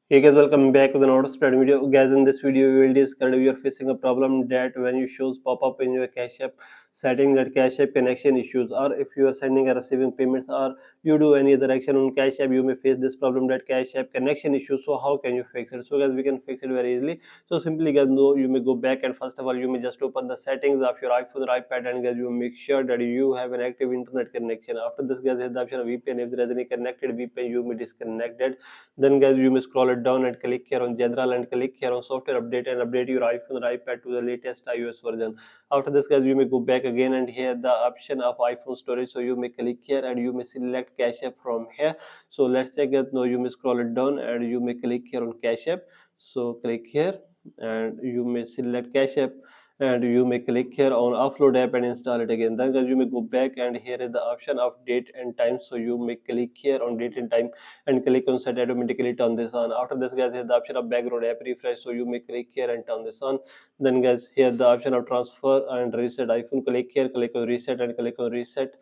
Hey guys, welcome back to the Notice Spread video. Guys, in this video, we will discuss if you are facing a problem that when you shows pop up in your Cash App setting that Cash App connection issues, or if you are sending or receiving payments, or you do any other action on Cash App, you may face this problem that Cash App connection issues. So how can you fix it? So guys, we can fix it very easily. So simply guys, no, you may go back and first of all, you may just open the settings of your iPhone or iPad, and guys, you make sure that you have an active internet connection. After this, guys, there's the option of VPN. If there is any connected VPN, you may disconnect it. Then guys, you may scroll it down and click here on general and click here on software update and update your iPhone or iPad to the latest iOS version. After this guys, you may go back again and here the option of iPhone storage. So you may click here and you may select Cash App from here. So let's check it. Now you may scroll it down and you may click here on Cash App. So click here and you may select Cash App and you may click here on upload app and install it again. Then guys, you may go back and here is the option of date and time. So you may click here on date and time and click on set automatically, turn this on. After this guys, here's the option of background app refresh, so you may click here and turn this on. Then guys, here the option of transfer and reset iPhone, click here, click on reset and click on reset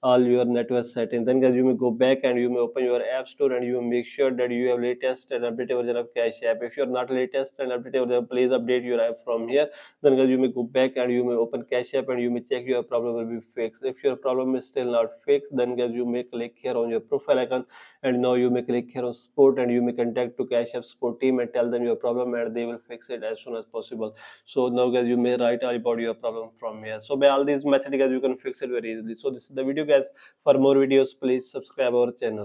all your network settings. Then guys, you may go back and you may open your app store and you make sure that you have latest and updated version of Cash App. If you're not latest and updated version, please update your app from here. Then guys, you may go back and you may open Cash App and you may check your problem will be fixed. If your problem is still not fixed, then guys, you may click here on your profile icon and now you may click here on support and you may contact to Cash App support team and tell them your problem and they will fix it as soon as possible. So now guys, you may write all about your problem from here. So by all these methods guys, you can fix it very easily. So this is the video guys. For more videos, please subscribe our channel.